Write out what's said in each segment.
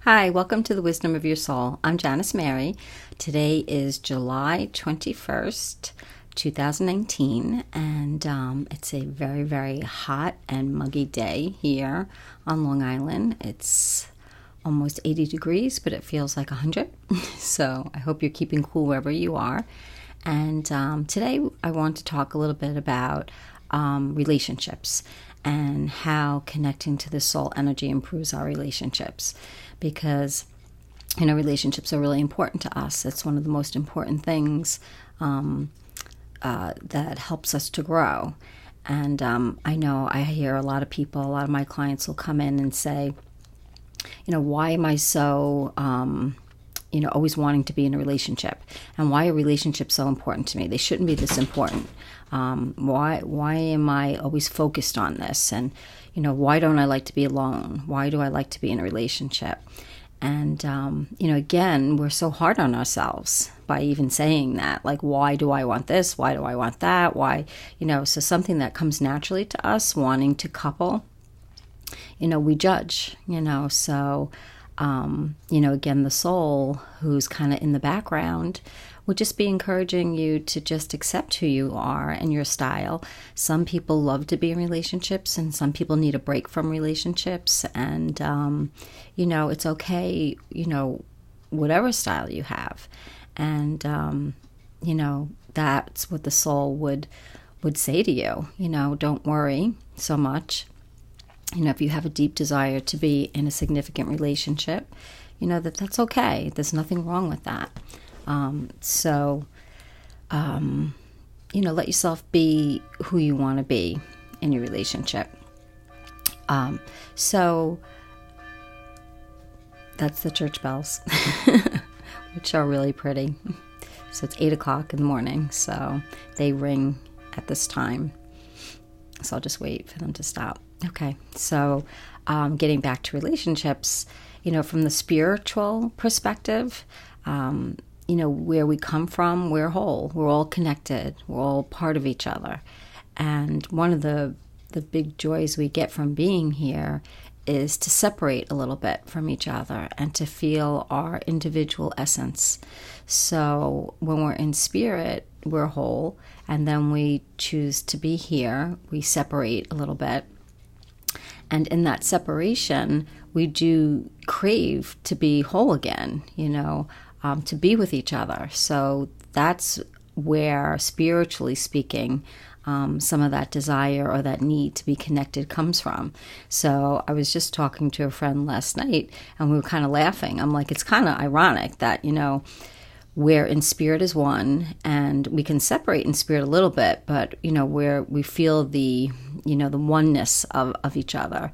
Hi, welcome to the Wisdom of Your Soul. I'm Janice Mary. Today is July 21st, 2019, and it's a very, very hot and muggy day here on Long Island. It's almost 80 degrees, but it feels like 100. So I hope you're keeping cool wherever you are. And today I want to talk a little bit about relationships and how connecting to the soul energy improves our relationships. Because, relationships are really important to us. It's one of the most important things that helps us to grow. And I know I hear a lot of my clients will come in and say, why am I so, always wanting to be in a relationship? And why are relationships so important to me? They shouldn't be this important. Why am I always focused on this? And, why don't I like to be alone? Why do I like to be in a relationship? And, again, we're so hard on ourselves by even saying that. Like, why do I want this? Why do I want that? Why, so something that comes naturally to us, wanting to couple, we judge, so, again, the soul who's kind of in the background would just be encouraging you to just accept who you are and your style. Some people love to be in relationships, and some people need a break from relationships. And, it's okay, whatever style you have. And, that's what the soul would say to you. Don't worry so much. If you have a deep desire to be in a significant relationship, that's okay. There's nothing wrong with that. Let yourself be who you want to be in your relationship. So that's the church bells, which are really pretty. So it's 8 o'clock in the morning, so they ring at this time. So I'll just wait for them to stop. Okay, so getting back to relationships, from the spiritual perspective, where we come from, we're whole. We're all connected. We're all part of each other. And one of the big joys we get from being here is to separate a little bit from each other and to feel our individual essence. So when we're in spirit, we're whole. And then we choose to be here. We separate a little bit. And in that separation, we do crave to be whole again, to be with each other. So that's where, spiritually speaking, some of that desire or that need to be connected comes from. So I was just talking to a friend last night, and we were kind of laughing. I'm like, it's kind of ironic that, where in spirit is one, and we can separate in spirit a little bit, but, where we feel the oneness of each other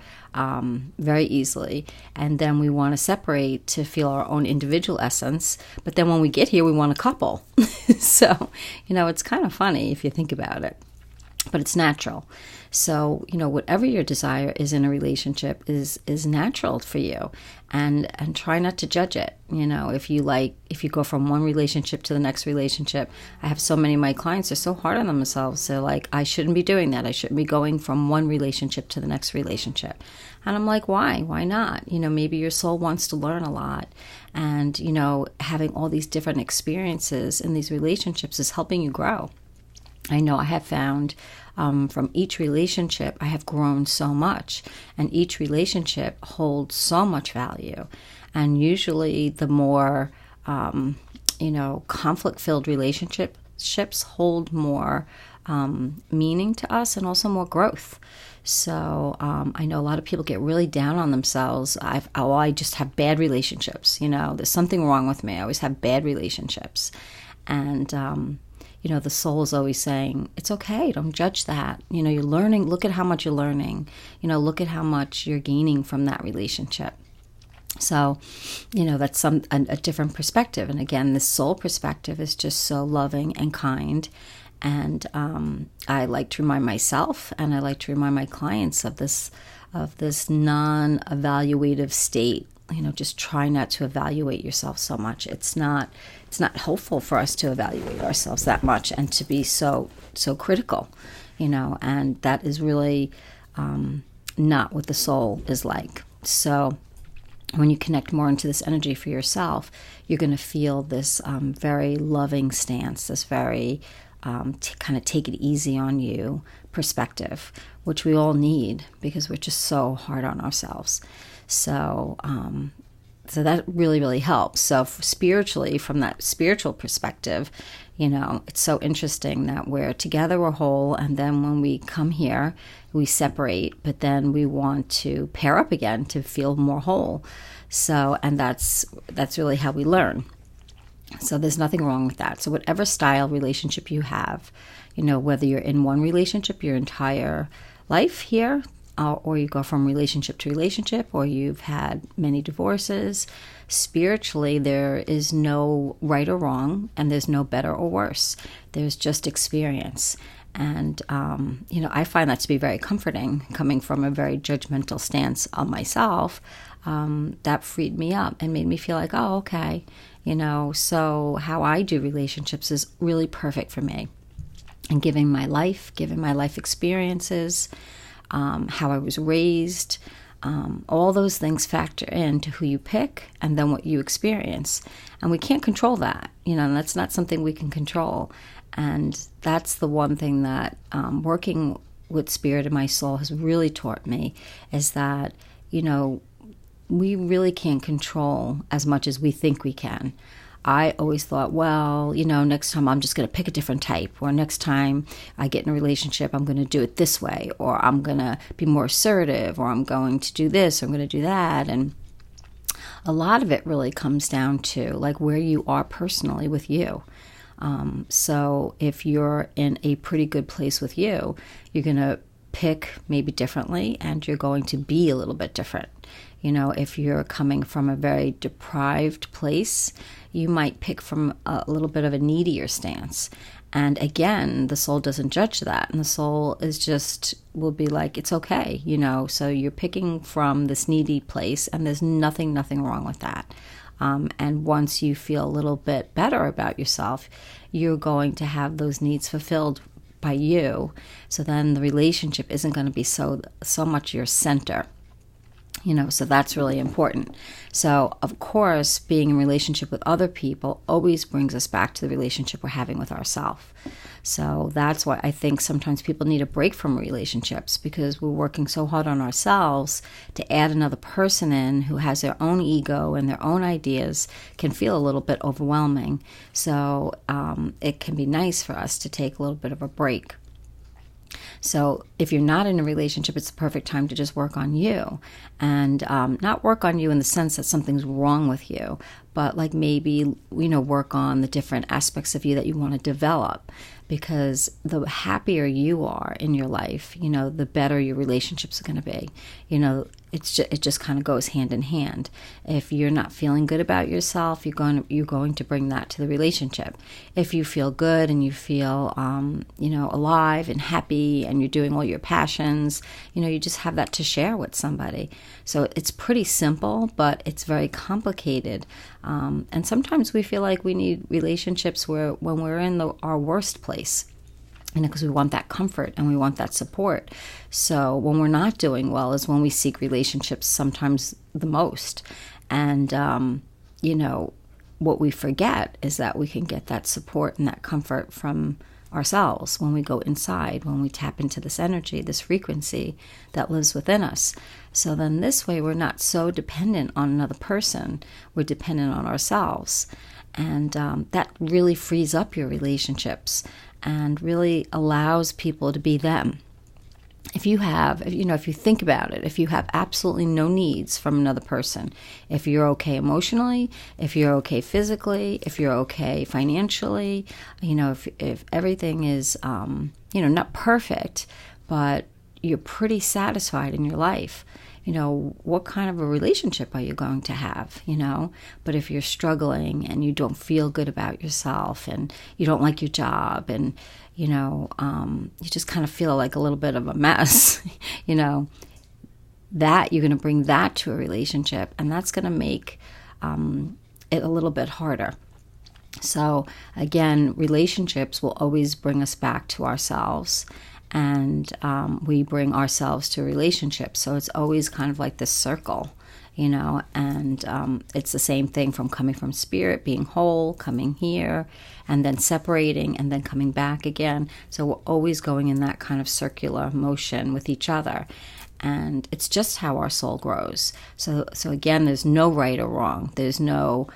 very easily. And then we want to separate to feel our own individual essence. But then when we get here, we want a couple. So, it's kind of funny if you think about it. But it's natural. So, whatever your desire is in a relationship is natural for you. And try not to judge it. If you go from one relationship to the next relationship, I have so many of my clients are so hard on themselves. They're like, I shouldn't be doing that. I shouldn't be going from one relationship to the next relationship. And I'm like, why? Why not? Maybe your soul wants to learn a lot. And, having all these different experiences in these relationships is helping you grow. I know I have found from each relationship, I have grown so much, and each relationship holds so much value. And usually the more, conflict-filled relationships hold more meaning to us and also more growth. So I know a lot of people get really down on themselves. I just have bad relationships. There's something wrong with me. I always have bad relationships. And the soul is always saying, it's okay, don't judge that. You're learning, look at how much you're learning. Look at how much you're gaining from that relationship. So, that's a different perspective. And again, this soul perspective is just so loving and kind. And I like to remind myself, and I like to remind my clients of this non-evaluative state. Just try not to evaluate yourself so much. It's not helpful for us to evaluate ourselves that much and to be so critical, and that is really not what the soul is like. So when you connect more into this energy for yourself, you're going to feel this very loving stance, this very kind of take it easy on you perspective, which we all need because we're just so hard on ourselves. So that really, really helps. So spiritually, from that spiritual perspective, it's so interesting that we're together, we're whole, and then when we come here, we separate, but then we want to pair up again to feel more whole. So, and that's really how we learn. So there's nothing wrong with that. So whatever style relationship you have, whether you're in one relationship your entire life here, or you go from relationship to relationship, or you've had many divorces, spiritually there is no right or wrong, and there's no better or worse. There's just experience. And, I find that to be very comforting, coming from a very judgmental stance on myself. That freed me up and made me feel like, oh, okay, so how I do relationships is really perfect for me. And giving my life experiences, how I was raised, all those things factor into who you pick and then what you experience. And we can't control that, and that's not something we can control. And that's the one thing that working with Spirit in my soul has really taught me, is that, we really can't control as much as we think we can. I always thought, well, next time I'm just going to pick a different type, or next time I get in a relationship, I'm going to do it this way, or I'm going to be more assertive, or I'm going to do this, or I'm going to do that. And a lot of it really comes down to like where you are personally with you. So if you're in a pretty good place with you, you're going to pick maybe differently, and you're going to be a little bit different. If you're coming from a very deprived place, you might pick from a little bit of a needier stance. And again, the soul doesn't judge that. And the soul will be like, it's okay, So you're picking from this needy place, and there's nothing wrong with that. And once you feel a little bit better about yourself, you're going to have those needs fulfilled by you. So then the relationship isn't going to be so much your center. So that's really important. So, of course, being in relationship with other people always brings us back to the relationship we're having with ourselves. So that's why I think sometimes people need a break from relationships, because we're working so hard on ourselves. To add another person in who has their own ego and their own ideas can feel a little bit overwhelming. So it can be nice for us to take a little bit of a break. So if you're not in a relationship, it's the perfect time to just work on you, and not work on you in the sense that something's wrong with you, but like maybe, work on the different aspects of you that you want to develop, because the happier you are in your life, the better your relationships are going to be. It just kind of goes hand in hand. If you're not feeling good about yourself, you're going to bring that to the relationship. If you feel good and you feel alive and happy, and you're doing all your passions, you just have that to share with somebody. So it's pretty simple, but it's very complicated. And sometimes we feel like we need relationships when we're in our worst place. Because we want that comfort and we want that support. So when we're not doing well is when we seek relationships sometimes the most. And, what we forget is that we can get that support and that comfort from ourselves when we go inside, when we tap into this energy, this frequency that lives within us. So then this way we're not so dependent on another person. We're dependent on ourselves. And that really frees up your relationships and really allows people to be them. If you think about it, if you have absolutely no needs from another person, if you're okay emotionally, if you're okay physically, if you're okay financially, if everything is, not perfect, but you're pretty satisfied in your life, what kind of a relationship are you going to have, But if you're struggling and you don't feel good about yourself and you don't like your job and, you just kind of feel like a little bit of a mess, that you're going to bring that to a relationship, and that's going to make it a little bit harder. So again, relationships will always bring us back to ourselves. And we bring ourselves to relationships. So it's always kind of like this circle, and it's the same thing from coming from spirit, being whole, coming here, and then separating, and then coming back again. So we're always going in that kind of circular motion with each other. And it's just how our soul grows. So again, there's no right or wrong. There's no,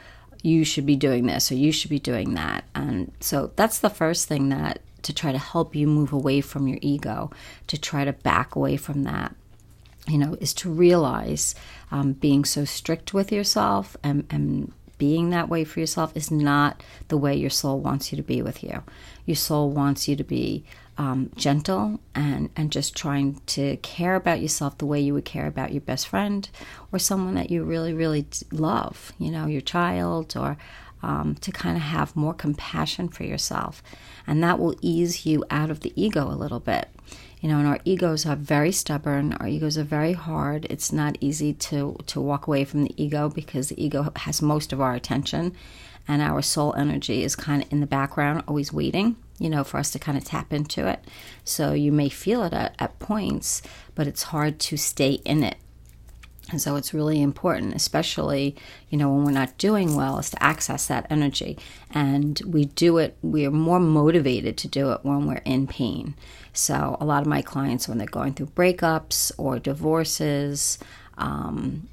you should be doing this or you should be doing that. And so that's the first thing, that to try to help you move away from your ego, to try to back away from that, is to realize being so strict with yourself and being that way for yourself is not the way your soul wants you to be with you. Your soul wants you to be gentle and just trying to care about yourself the way you would care about your best friend or someone that you really, really love, your child, or to kind of have more compassion for yourself. And that will ease you out of the ego a little bit. And our egos are very stubborn. Our egos are very hard. It's not easy to walk away from the ego, because the ego has most of our attention, and our soul energy is kind of in the background, always waiting, for us to kind of tap into it. So you may feel it at points, but it's hard to stay in it. And so it's really important, especially, when we're not doing well, is to access that energy. And we are more motivated to do it when we're in pain. So a lot of my clients, when they're going through breakups or divorces, when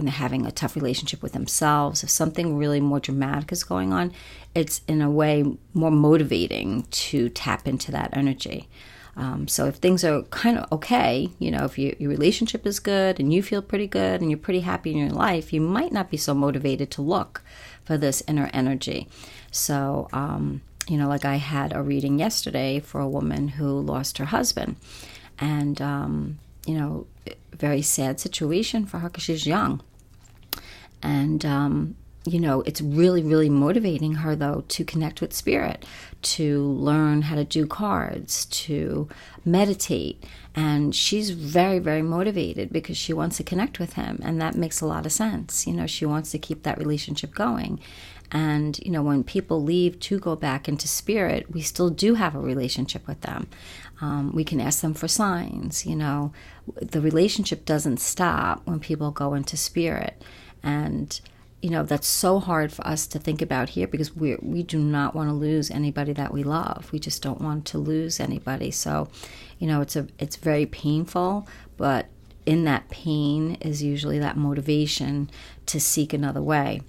they're having a tough relationship with themselves, if something really more dramatic is going on, it's in a way more motivating to tap into that energy. So if things are kind of okay, if your relationship is good and you feel pretty good and you're pretty happy in your life, you might not be so motivated to look for this inner energy. So, like I had a reading yesterday for a woman who lost her husband, and, very sad situation for her because she's young. And, it's really, really motivating her, though, to connect with spirit, to learn how to do cards, to meditate. And she's very, very motivated because she wants to connect with him. And that makes a lot of sense. She wants to keep that relationship going. And, when people leave to go back into spirit, we still do have a relationship with them. We can ask them for signs. The relationship doesn't stop when people go into spirit. And that's so hard for us to think about here, because we do not want to lose anybody that we love. We just don't want to lose anybody. So, it's very painful, but in that pain is usually that motivation to seek another way.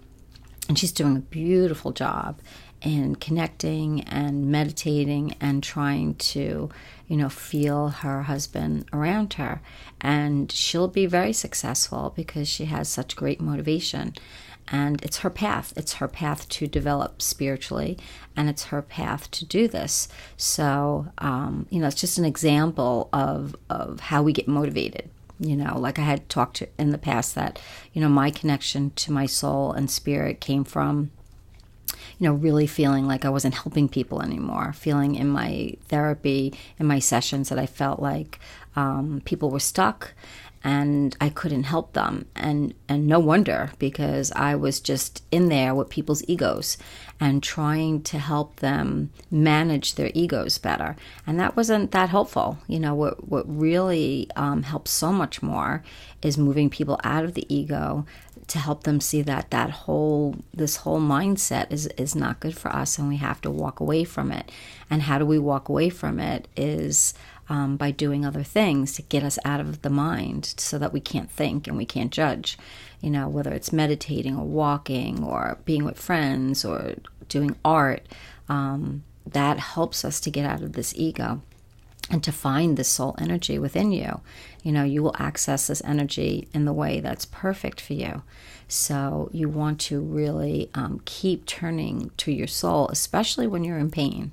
And she's doing a beautiful job in connecting and meditating and trying to, feel her husband around her. And she'll be very successful because she has such great motivation. And it's her path. It's her path to develop spiritually, and it's her path to do this. So, it's just an example of how we get motivated. Like I had talked to in the past that, my connection to my soul and spirit came from, really feeling like I wasn't helping people anymore, feeling in my therapy, in my sessions, that I felt like people were stuck and I couldn't help them. And no wonder, because I was just in there with people's egos and trying to help them manage their egos better. And that wasn't that helpful. What really helps so much more is moving people out of the ego to help them see that this whole mindset is not good for us, and we have to walk away from it. And how do we walk away from it is by doing other things to get us out of the mind, so that we can't think and we can't judge, whether it's meditating or walking or being with friends or doing art. That helps us to get out of this ego and to find this soul energy within you. You will access this energy in the way that's perfect for you. So you want to really keep turning to your soul, especially when you're in pain,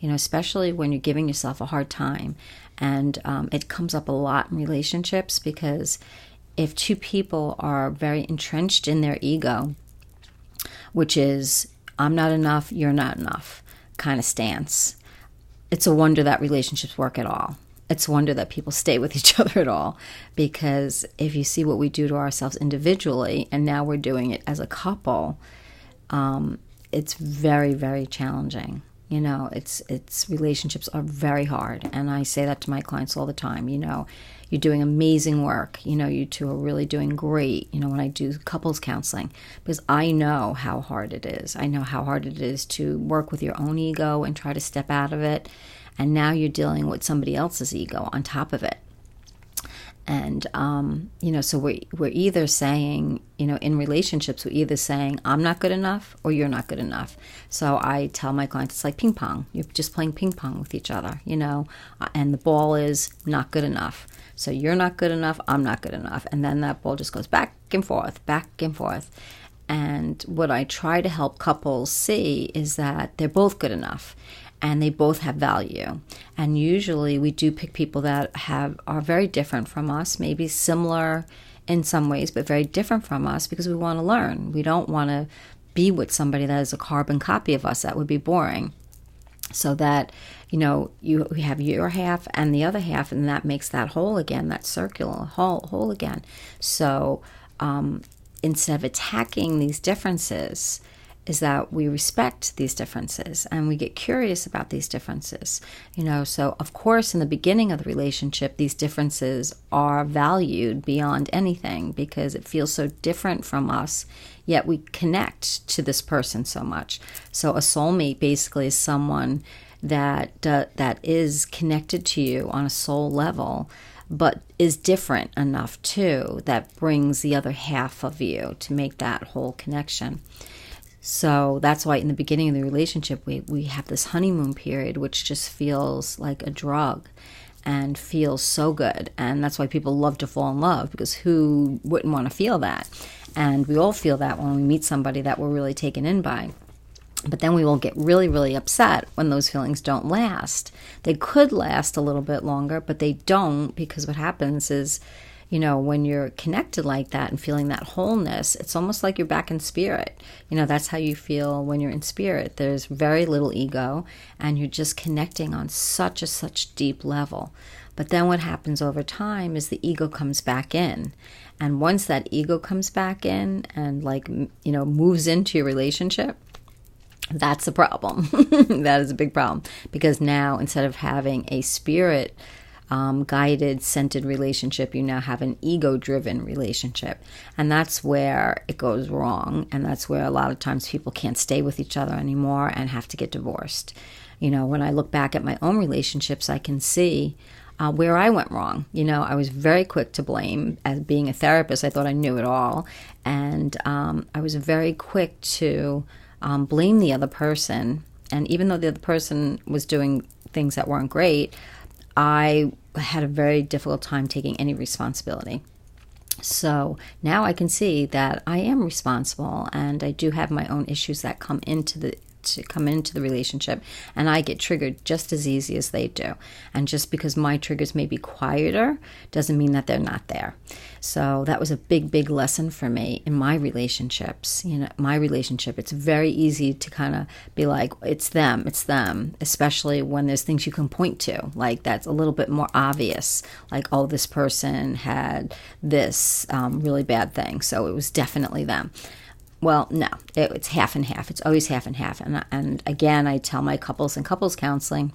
especially when you're giving yourself a hard time. And it comes up a lot in relationships, because if two people are very entrenched in their ego, which is, I'm not enough, you're not enough kind of stance, it's a wonder that relationships work at all. It's a wonder that people stay with each other at all. Because if you see what we do to ourselves individually, and now we're doing it as a couple, it's very, very challenging. It's relationships are very hard. And I say that to my clients all the time. You're doing amazing work. You two are really doing great, when I do couples counseling, because I know how hard it is. I know how hard it is to work with your own ego and try to step out of it. And now you're dealing with somebody else's ego on top of it. And, so we're either saying, in relationships, we're either saying, I'm not good enough or you're not good enough. So I tell my clients, it's like ping pong. You're just playing ping pong with each other, and the ball is not good enough. So you're not good enough, I'm not good enough. And then that ball just goes back and forth, back and forth. And what I try to help couples see is that they're both good enough. And they both have value. And usually we do pick people that are very different from us, maybe similar in some ways, but very different from us, because we want to learn. We don't want to be with somebody that is a carbon copy of us. That would be boring. So that, you have your half and the other half, and that makes that whole again, that circular whole again. So instead of attacking these differences, is that we respect these differences and we get curious about these differences. So of course in the beginning of the relationship, these differences are valued beyond anything because it feels so different from us, yet we connect to this person so much. So a soulmate basically is someone that is connected to you on a soul level, but is different enough too that brings the other half of you to make that whole connection. So that's why in the beginning of the relationship, we have this honeymoon period, which just feels like a drug and feels so good. And that's why people love to fall in love, because who wouldn't want to feel that? And we all feel that when we meet somebody that we're really taken in by. But then we will get really, really upset when those feelings don't last. They could last a little bit longer, but they don't, because what happens is, when you're connected like that and feeling that wholeness, it's almost like you're back in spirit. That's how you feel when you're in spirit. There's very little ego, and you're just connecting on such deep level. But then what happens over time is the ego comes back in. And once that ego comes back in and moves into your relationship, that's a problem. That is a big problem, because now instead of having a spirit guided, centered relationship, you now have an ego-driven relationship. And that's where it goes wrong. And that's where a lot of times people can't stay with each other anymore and have to get divorced. When I look back at my own relationships, I can see where I went wrong. I was very quick to blame. As being a therapist, I thought I knew it all. And I was very quick to blame the other person. And even though the other person was doing things that weren't great, I had a very difficult time taking any responsibility. So now I can see that I am responsible, and I do have my own issues that come into the relationship, and I get triggered just as easy as they do. And just because my triggers may be quieter doesn't mean that they're not there. So that was a big lesson for me in my relationships. My relationship, it's very easy to kind of be like, it's them, especially when there's things you can point to, like that's a little bit more obvious, like, oh, this person had this really bad thing, so it was definitely them. Well, no, it's half and half. It's always half and half. And again, I tell my couples in couples counseling,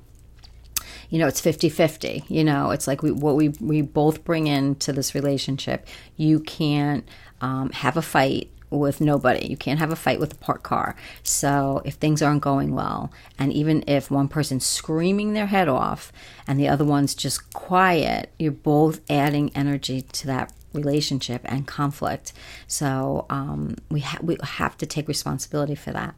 it's 50-50. It's like what we both bring into this relationship. You can't have a fight with nobody. You can't have a fight with a parked car. So if things aren't going well, and even if one person's screaming their head off and the other one's just quiet, you're both adding energy to that relationship and conflict. So we have to take responsibility for that.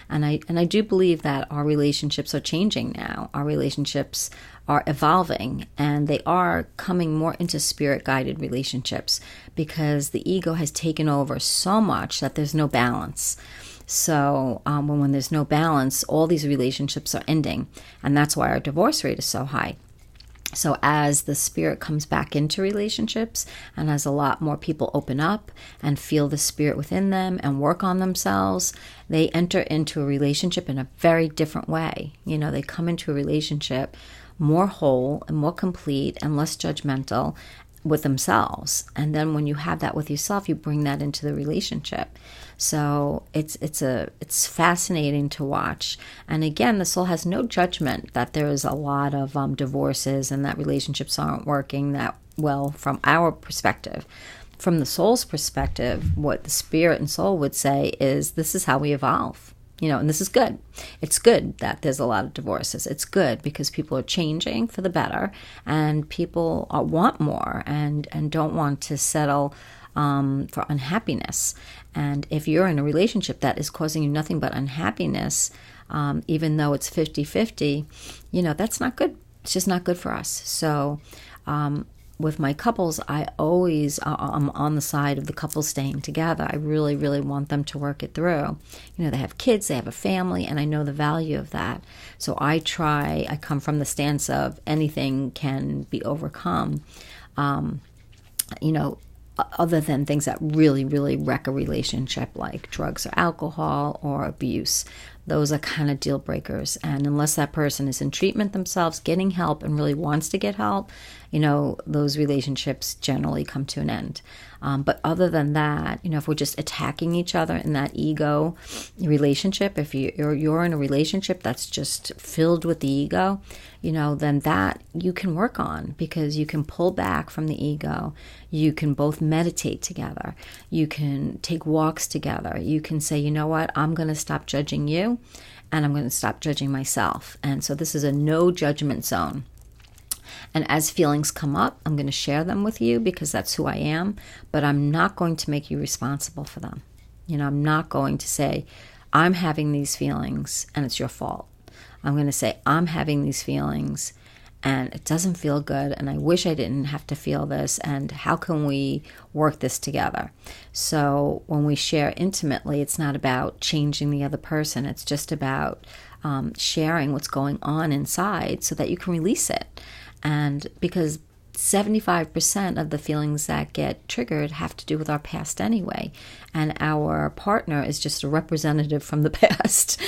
And I do believe that our relationships are changing now. Our relationships are evolving, and they are coming more into spirit-guided relationships, because the ego has taken over so much that there's no balance. So when there's no balance, all these relationships are ending, and that's why our divorce rate is so high. So as the spirit comes back into relationships, and as a lot more people open up and feel the spirit within them and work on themselves, they enter into a relationship in a very different way. They come into a relationship more whole and more complete and less judgmental, with themselves. And then when you have that with yourself, you bring that into the relationship. So it's fascinating to watch. And again, the soul has no judgment that there is a lot of divorces and that relationships aren't working that well from our perspective. From the soul's perspective, what the spirit and soul would say is, this is how we evolve. And this is good. It's good that there's a lot of divorces. It's good because people are changing for the better, and people want more and don't want to settle for unhappiness. And if you're in a relationship that is causing you nothing but unhappiness, even though it's 50-50, that's not good. It's just not good for us. So with my couples, I'm on the side of the couple staying together. I really, really want them to work it through. They have kids, they have a family, and I know the value of that. So I come from the stance of anything can be overcome, other than things that really, really wreck a relationship, like drugs or alcohol or abuse. Those are kind of deal breakers. And unless that person is in treatment themselves, getting help, and really wants to get help, those relationships generally come to an end. But other than that, if we're just attacking each other in that ego relationship, if you're in a relationship that's just filled with the ego, then that you can work on, because you can pull back from the ego. You can both meditate together. You can take walks together. You can say, you know what, I'm going to stop judging you, and I'm going to stop judging myself. And so this is a no judgment zone. And as feelings come up, I'm going to share them with you because that's who I am, but I'm not going to make you responsible for them. I'm not going to say, I'm having these feelings and it's your fault. I'm going to say, I'm having these feelings and it doesn't feel good, and I wish I didn't have to feel this, and how can we work this together? So when we share intimately, it's not about changing the other person. It's just about sharing what's going on inside so that you can release it. And because 75% of the feelings that get triggered have to do with our past anyway. And our partner is just a representative from the past.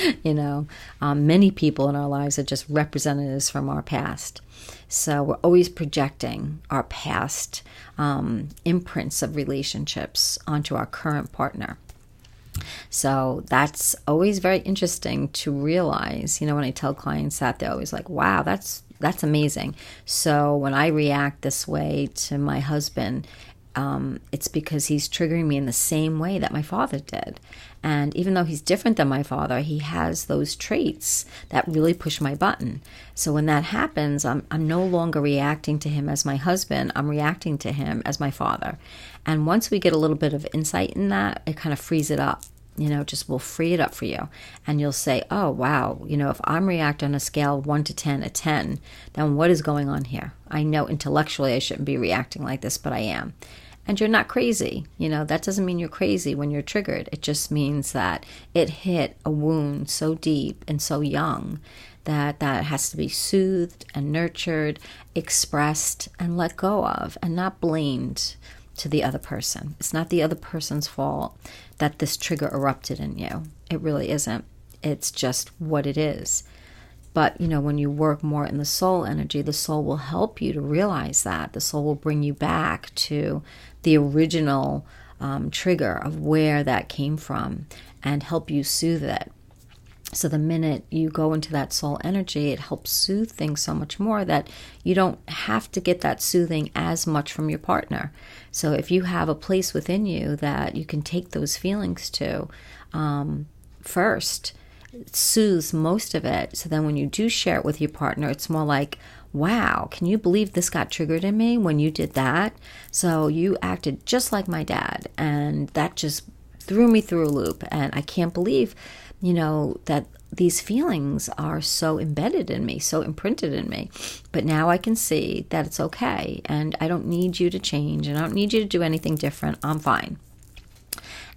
Many people in our lives are just representatives from our past. So we're always projecting our past imprints of relationships onto our current partner. So that's always very interesting to realize. When I tell clients that, they're always like, wow, that's amazing. So when I react this way to my husband, it's because he's triggering me in the same way that my father did. And even though he's different than my father, he has those traits that really push my button. So when that happens, I'm no longer reacting to him as my husband. I'm reacting to him as my father. And once we get a little bit of insight in that, it kind of frees it up. Just will free it up for you. And you'll say, oh, wow, if I'm reacting on a scale of 1 to 10, a 10, then what is going on here? I know intellectually I shouldn't be reacting like this, but I am. And you're not crazy. That doesn't mean you're crazy when you're triggered. It just means that it hit a wound so deep and so young that has to be soothed and nurtured, expressed, and let go of, and not blamed to the other person. It's not the other person's fault that this trigger erupted in you. It really isn't. It's just what it is. But, when you work more in the soul energy, the soul will help you to realize that. The soul will bring you back to the original trigger of where that came from and help you soothe it. So the minute you go into that soul energy, it helps soothe things so much more that you don't have to get that soothing as much from your partner. So if you have a place within you that you can take those feelings to first, it soothes most of it. So then when you do share it with your partner, it's more like, wow, can you believe this got triggered in me when you did that? So you acted just like my dad, and that just threw me through a loop. And I can't believe that these feelings are so embedded in me, so imprinted in me. But now I can see that it's okay, and I don't need you to change, and I don't need you to do anything different. I'm fine.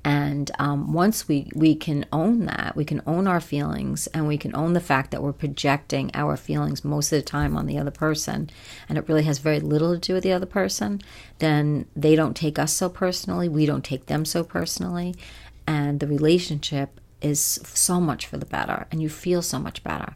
And once we can own that, we can own our feelings, and we can own the fact that we're projecting our feelings most of the time on the other person, and it really has very little to do with the other person, then they don't take us so personally, we don't take them so personally, and the relationship is so much for the better, and you feel so much better.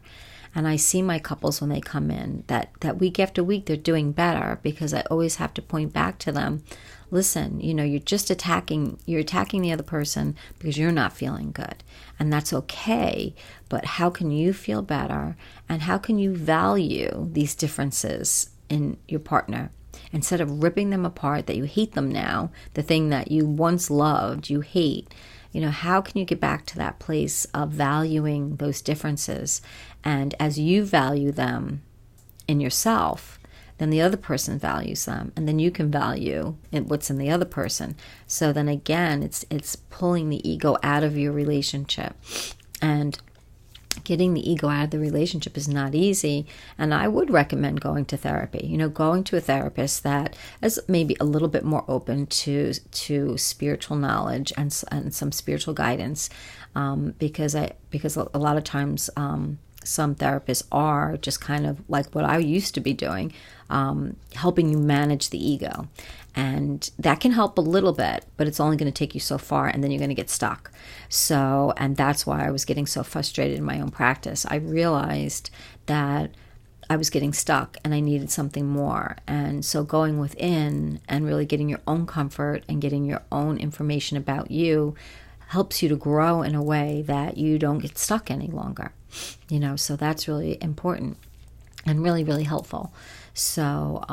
And I see my couples when they come in that week after week, they're doing better, because I always have to point back to them. Listen, you're just attacking the other person because you're not feeling good. And that's okay. But how can you feel better? And how can you value these differences in your partner? Instead of ripping them apart, that you hate them now, the thing that you once loved, you hate. How can you get back to that place of valuing those differences? And as you value them in yourself, then the other person values them, and then you can value what's in the other person. So then again, it's pulling the ego out of your relationship. And getting the ego out of the relationship is not easy, and I would recommend going to therapy. Going to a therapist that is maybe a little bit more open to spiritual knowledge and some spiritual guidance, because a lot of times some therapists are just kind of like what I used to be doing, helping you manage the ego. And that can help a little bit, but it's only going to take you so far, and then you're going to get stuck. So, and that's why I was getting so frustrated in my own practice. I realized that I was getting stuck and I needed something more. And so going within and really getting your own comfort and getting your own information about you helps you to grow in a way that you don't get stuck any longer. So that's really important and really, really helpful. So,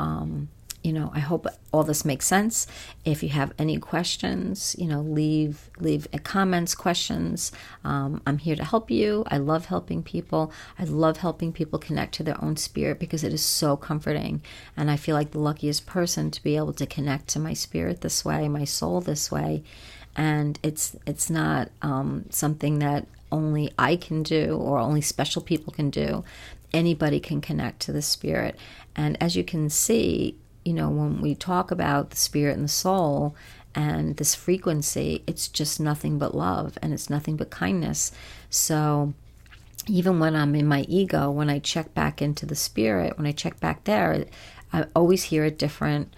I hope all this makes sense. If you have any questions, leave comments, questions. I'm here to help you. I love helping people. I love helping people connect to their own spirit, because it is so comforting. And I feel like the luckiest person to be able to connect to my spirit this way, my soul this way. And it's not something that only I can do or only special people can do. Anybody can connect to the spirit. And as you can see, when we talk about the spirit and the soul and this frequency, it's just nothing but love, and it's nothing but kindness. So even when I'm in my ego, when I check back into the spirit, when I check back there, I always hear a different,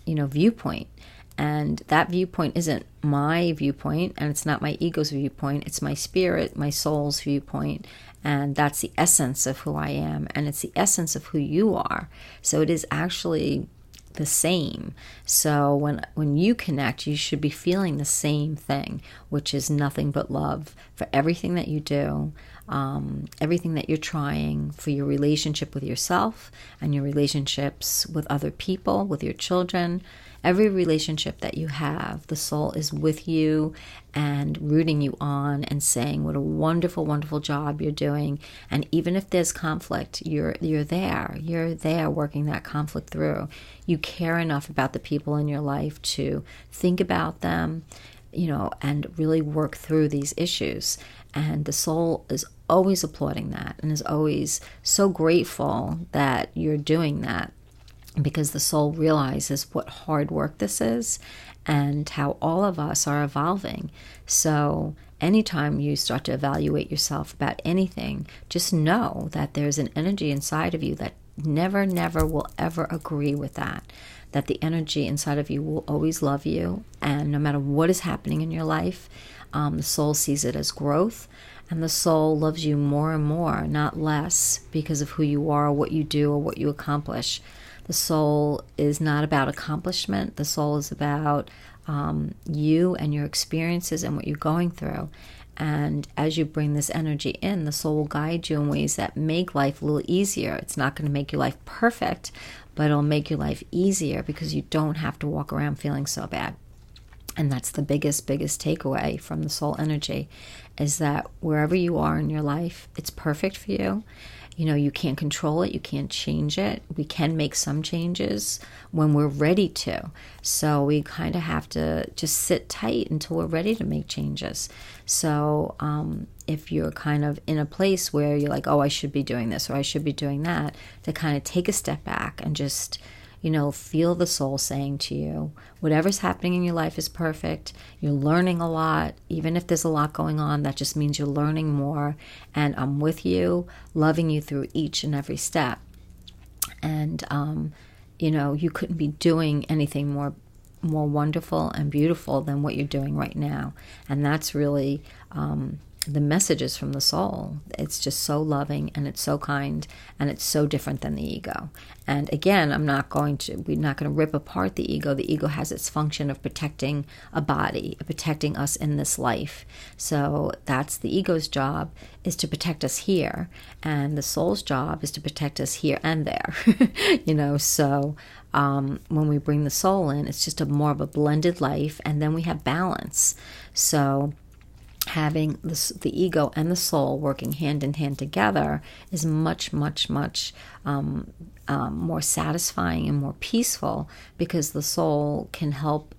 viewpoint. And that viewpoint isn't my viewpoint, and it's not my ego's viewpoint. It's my spirit, my soul's viewpoint. And that's the essence of who I am. And it's the essence of who you are. So it is actually the same. So when you connect, you should be feeling the same thing, which is nothing but love for everything that you do, everything that you're trying, for your relationship with yourself and your relationships with other people, with your children. Every relationship that you have, the soul is with you and rooting you on and saying what a wonderful, wonderful job you're doing. And even if there's conflict, you're there. You're there working that conflict through. You care enough about the people in your life to think about them, and really work through these issues. And the soul is always applauding that and is always so grateful that you're doing that, because the soul realizes what hard work this is and how all of us are evolving. So anytime you start to evaluate yourself about anything, just know that there's an energy inside of you that never will ever agree with that the energy inside of you will always love you. And no matter what is happening in your life, the soul sees it as growth. And the soul loves you more and more, not less, because of who you are, or what you do, or what you accomplish. The soul is not about accomplishment. The soul is about you and your experiences and what you're going through. And as you bring this energy in, the soul will guide you in ways that make life a little easier. It's not going to make your life perfect, but it'll make your life easier, because you don't have to walk around feeling so bad. And that's the biggest takeaway from the soul energy, is that wherever you are in your life, it's perfect for you. You can't control it. You can't change it. We can make some changes when we're ready to. So we kind of have to just sit tight until we're ready to make changes. So if you're kind of in a place where you're like, oh, I should be doing this or I should be doing that, to kind of take a step back and just feel the soul saying to you, whatever's happening in your life is perfect. You're learning a lot. Even if there's a lot going on, that just means you're learning more. And I'm with you, loving you through each and every step. And, you couldn't be doing anything more wonderful and beautiful than what you're doing right now. And that's really the messages from the soul. It's just so loving, and it's so kind, and it's so different than the ego. And again, we're not going to rip apart the ego. The ego has its function of protecting a body, protecting us in this life. So that's the ego's job, is to protect us here, and the soul's job is to protect us here and there. So when we bring the soul in, it's just more of a blended life, and then we have balance. So having the ego and the soul working hand in hand together is much, much, much more satisfying and more peaceful, because the soul can help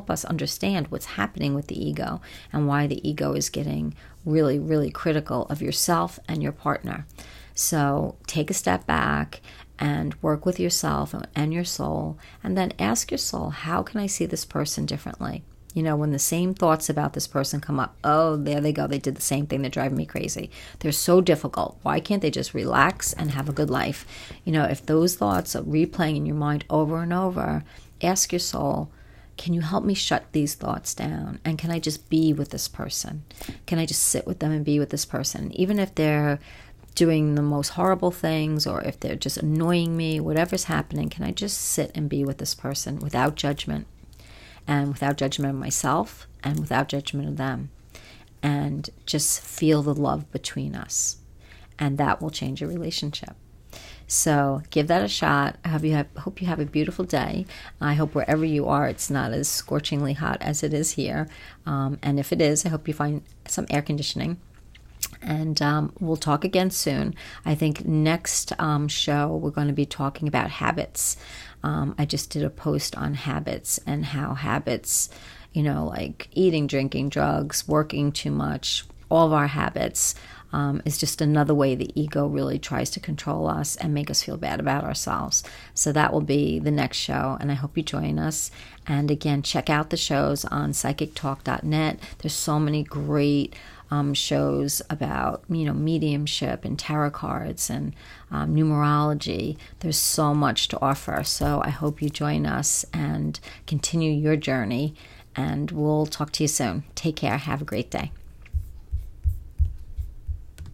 us understand what's happening with the ego and why the ego is getting really, really critical of yourself and your partner. So take a step back and work with yourself and your soul, and then ask your soul, how can I see this person differently? When the same thoughts about this person come up, oh, there they go, they did the same thing, they're driving me crazy. They're so difficult. Why can't they just relax and have a good life? If those thoughts are replaying in your mind over and over, ask your soul, can you help me shut these thoughts down? And can I just be with this person? Can I just sit with them and be with this person? Even if they're doing the most horrible things, or if they're just annoying me, whatever's happening, can I just sit and be with this person without judgment? And without judgment of myself, and without judgment of them, and just feel the love between us, and that will change your relationship. So give that a shot. I hope you have a beautiful day. I hope wherever you are, it's not as scorchingly hot as it is here, and if it is, I hope you find some air conditioning. And we'll talk again soon. I think next show we're going to be talking about habits. I just did a post on habits, and how habits, like eating, drinking, drugs, working too much, all of our habits is just another way the ego really tries to control us and make us feel bad about ourselves. So that will be the next show, and I hope you join us. And again, check out the shows on psychictalk.net. There's so many great shows about mediumship and tarot cards and numerology. There's so much to offer, so I hope you join us and continue your journey, and we'll talk to you soon. Take care. Have a great day.